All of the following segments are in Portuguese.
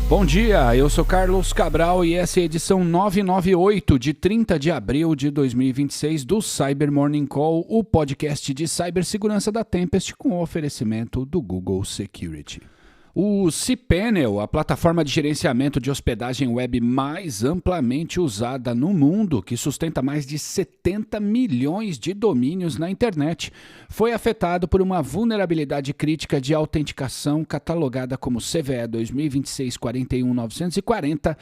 Bom dia, eu sou Carlos Cabral e essa é a edição 998 de 30 de abril de 2026 do Cyber Morning Call, o podcast de cibersegurança da Tempest com oferecimento do Google Security. O cPanel, a plataforma de gerenciamento de hospedagem web mais amplamente usada no mundo, que sustenta mais de 70 milhões de domínios na internet, foi afetado por uma vulnerabilidade crítica de autenticação catalogada como CVE 2026-41940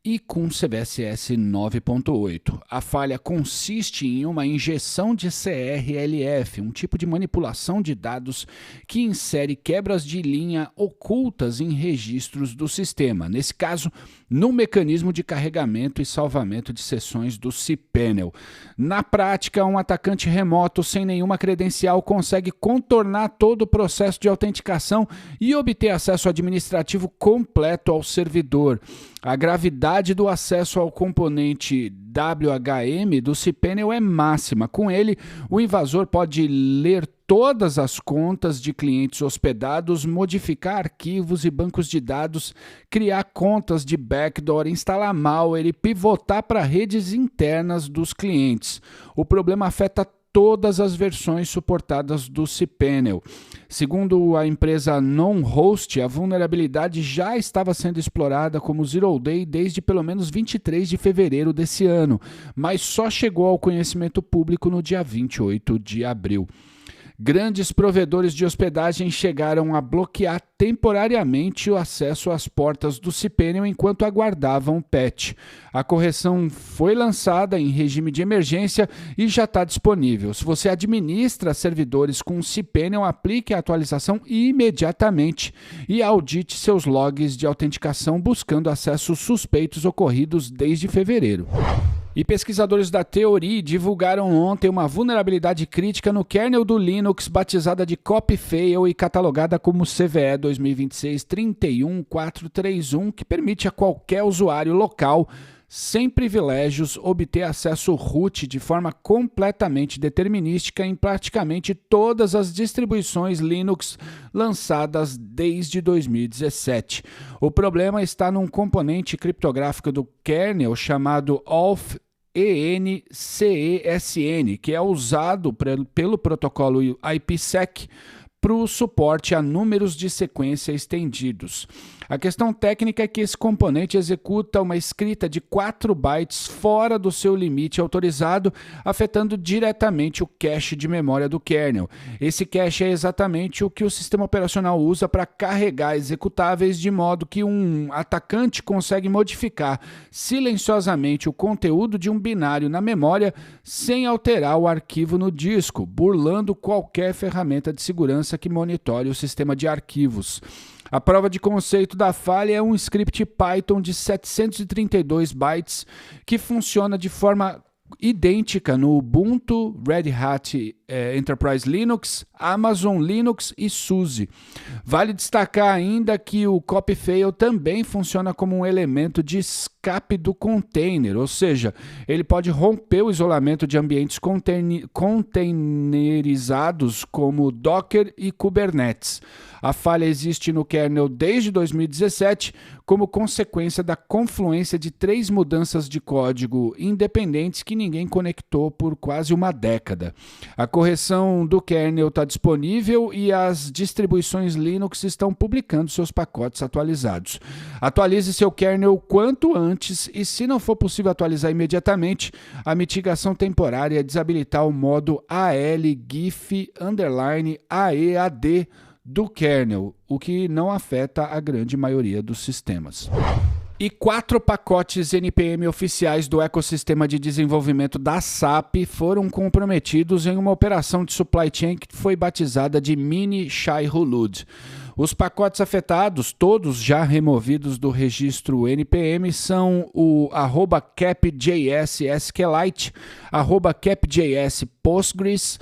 e com CVSS 9.8. A falha consiste em uma injeção de CRLF, um tipo de manipulação de dados que insere quebras de linha ocultas em registros do sistema, nesse caso, no mecanismo de carregamento e salvamento de sessões do cPanel. Na prática, um atacante remoto sem nenhuma credencial consegue contornar todo o processo de autenticação e obter acesso administrativo completo ao servidor. A gravidade do acesso ao componente WHM do cPanel é máxima. Com ele, o invasor pode ler todas as contas de clientes hospedados, modificar arquivos e bancos de dados, criar contas de backdoor, instalar malware e pivotar para redes internas dos clientes. O problema afeta todas as versões suportadas do cPanel. Segundo a empresa NonHost, a vulnerabilidade já estava sendo explorada como Zero Day desde pelo menos 23 de fevereiro desse ano, mas só chegou ao conhecimento público no dia 28 de abril. Grandes provedores de hospedagem chegaram a bloquear temporariamente o acesso às portas do cPanel enquanto aguardavam o patch. A correção foi lançada em regime de emergência e já está disponível. Se você administra servidores com cPanel, aplique a atualização imediatamente e audite seus logs de autenticação buscando acessos suspeitos ocorridos desde fevereiro. E pesquisadores da Theory divulgaram ontem uma vulnerabilidade crítica no kernel do Linux batizada de copyfail e catalogada como CVE 2026-31431, que permite a qualquer usuário local sem privilégios obter acesso root de forma completamente determinística em praticamente todas as distribuições Linux lançadas desde 2017. O problema está num componente criptográfico do kernel chamado ENCESN, que é usado pelo protocolo IPsec para o suporte a números de sequência estendidos. A questão técnica é que esse componente executa uma escrita de 4 bytes fora do seu limite autorizado, afetando diretamente o cache de memória do kernel. Esse cache é exatamente o que o sistema operacional usa para carregar executáveis, de modo que um atacante consegue modificar silenciosamente o conteúdo de um binário na memória sem alterar o arquivo no disco, burlando qualquer ferramenta de segurança que monitore o sistema de arquivos. A prova de conceito da falha é um script Python de 732 bytes que funciona de forma idêntica no Ubuntu, Red Hat Enterprise Linux, Amazon Linux e SUSE. Vale destacar ainda que o copyfail também funciona como um elemento de escape do container, ou seja, ele pode romper o isolamento de ambientes containerizados como Docker e Kubernetes. A falha existe no kernel desde 2017 como consequência da confluência de 3 mudanças de código independentes que ninguém conectou por quase uma década. A correção do kernel está disponível e as distribuições Linux estão publicando seus pacotes atualizados. Atualize seu kernel quanto antes e, se não for possível atualizar imediatamente, a mitigação temporária é desabilitar o modo AL-GIF_AEAD do kernel, o que não afeta a grande maioria dos sistemas. E 4 pacotes NPM oficiais do ecossistema de desenvolvimento da SAP foram comprometidos em uma operação de supply chain que foi batizada de Mini Shai-Hulud. Os pacotes afetados, todos já removidos do registro NPM, são o @capjs SQLite, @capjs Postgres,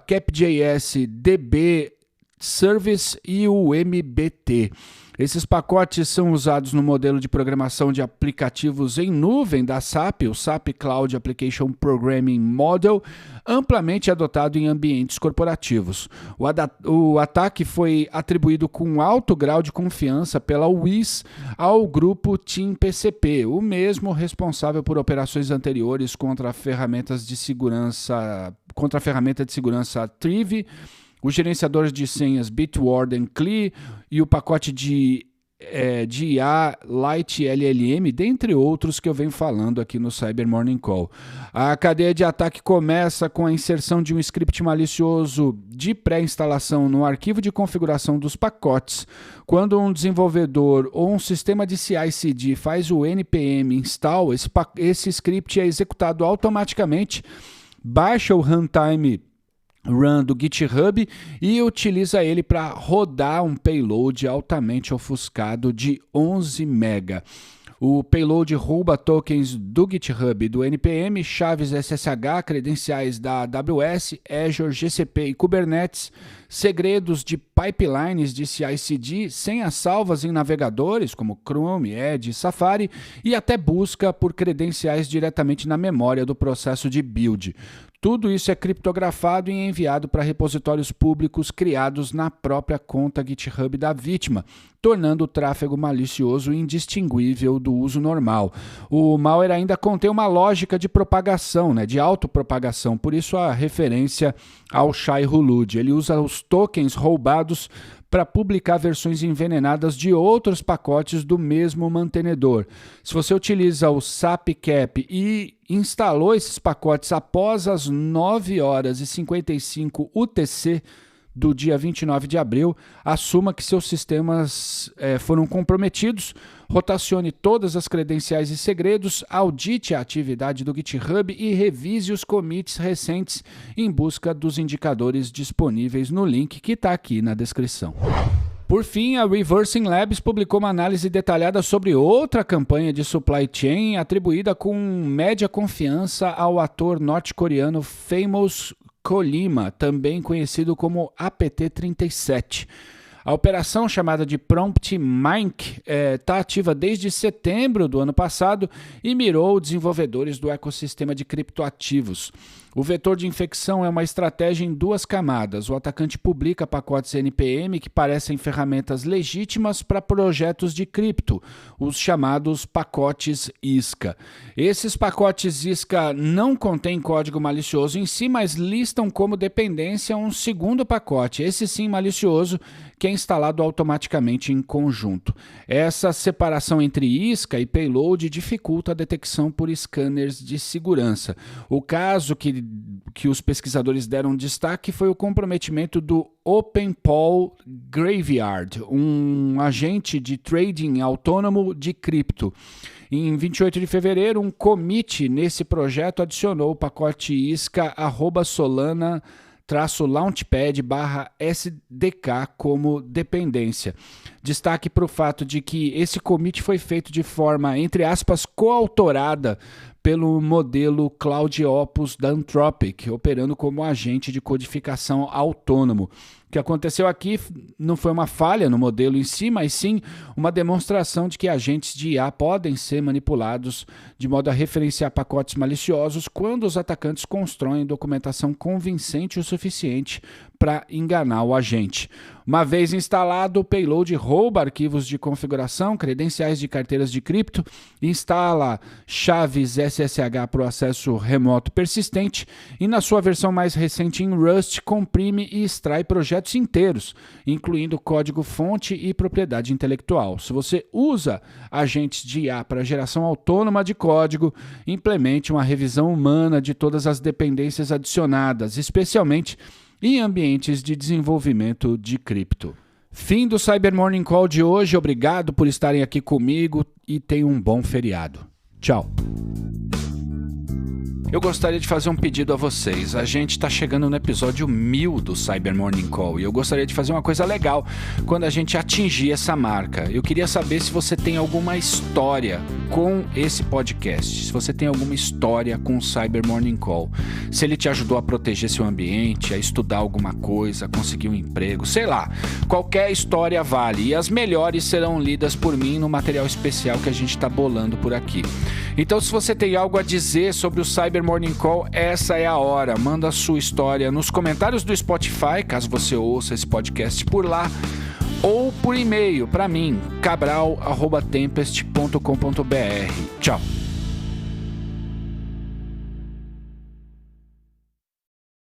@capjs DB Service e o MBT. Esses pacotes são usados no modelo de programação de aplicativos em nuvem da SAP, o SAP Cloud Application Programming Model, amplamente adotado em ambientes corporativos. O ataque foi atribuído com alto grau de confiança pela WIS ao grupo Team PCP, o mesmo responsável por operações anteriores contra a ferramenta de segurança Trivy, os gerenciadores de senhas Bitwarden CLI e o pacote de IA Lite LLM, dentre outros que eu venho falando aqui no Cyber Morning Call. A cadeia de ataque começa com a inserção de um script malicioso de pré-instalação no arquivo de configuração dos pacotes. Quando um desenvolvedor ou um sistema de CI/CD faz o npm install, esse script é executado automaticamente, baixa o runtime run do GitHub e utiliza ele para rodar um payload altamente ofuscado de 11 MB. O payload rouba tokens do GitHub, do NPM, chaves SSH, credenciais da AWS, Azure, GCP e Kubernetes, segredos de pipelines de CI/CD, senhas salvas em navegadores como Chrome, Edge, Safari e até busca por credenciais diretamente na memória do processo de build. Tudo isso é criptografado e enviado para repositórios públicos criados na própria conta GitHub da vítima, tornando o tráfego malicioso indistinguível do uso normal. O malware ainda contém uma lógica de propagação, de autopropagação, por isso a referência ao Shai-Hulud. Ele usa os tokens roubados para publicar versões envenenadas de outros pacotes do mesmo mantenedor. Se você utiliza o SAPCAP e instalou esses pacotes após as 9h55 UTC do dia 29 de abril, assuma que seus sistemas foram comprometidos, rotacione todas as credenciais e segredos, audite a atividade do GitHub e revise os commits recentes em busca dos indicadores disponíveis no link que está aqui na descrição. Por fim, a Reversing Labs publicou uma análise detalhada sobre outra campanha de supply chain atribuída com média confiança ao ator norte-coreano Famous Kolima, também conhecido como APT-37. A operação, chamada de Prompt Mink, está ativa desde setembro do ano passado e mirou desenvolvedores do ecossistema de criptoativos. O vetor de infecção é uma estratégia em duas camadas. O atacante publica pacotes NPM que parecem ferramentas legítimas para projetos de cripto, os chamados pacotes ISCA. Esses pacotes ISCA não contêm código malicioso em si, mas listam como dependência um segundo pacote, esse sim malicioso, que é instalado automaticamente em conjunto. Essa separação entre ISCA e payload dificulta a detecção por scanners de segurança. O caso que os pesquisadores deram destaque foi o comprometimento do OpenPol Graveyard, um agente de trading autônomo de cripto. Em 28 de fevereiro, um commit nesse projeto adicionou o pacote ISCA /Solana-Launchpad/SDK como dependência. Destaque para o fato de que esse commit foi feito de forma, entre aspas, coautorada pelo modelo CloudOpus da Anthropic, operando como agente de codificação autônomo. O que aconteceu aqui não foi uma falha no modelo em si, mas sim uma demonstração de que agentes de IA podem ser manipulados de modo a referenciar pacotes maliciosos quando os atacantes constroem documentação convincente o suficiente para enganar o agente. Uma vez instalado, o payload rouba arquivos de configuração, credenciais de carteiras de cripto, instala chaves SSH para o acesso remoto persistente e, na sua versão mais recente em Rust, comprime e extrai projetos inteiros, incluindo código-fonte e propriedade intelectual. Se você usa agentes de IA para geração autônoma de código, implemente uma revisão humana de todas as dependências adicionadas, especialmente em ambientes de desenvolvimento de cripto. Fim do Cyber Morning Call de hoje. Obrigado por estarem aqui comigo e tenham um bom feriado. Tchau. Eu gostaria de fazer um pedido a vocês. A gente está chegando no episódio 1000 do Cyber Morning Call e eu gostaria de fazer uma coisa legal quando a gente atingir essa marca. Eu queria saber se você tem alguma história com esse podcast, se você tem alguma história com o Cyber Morning Call, se ele te ajudou a proteger seu ambiente, a estudar alguma coisa, a conseguir um emprego, sei lá, qualquer história vale, e as melhores serão lidas por mim no material especial que a gente está bolando por aqui. Então, se você tem algo a dizer sobre o Cyber Morning Call, essa é a hora. Manda a sua história nos comentários do Spotify, caso você ouça esse podcast por lá, ou por e-mail para mim, cabral@tempest.com.br. Tchau!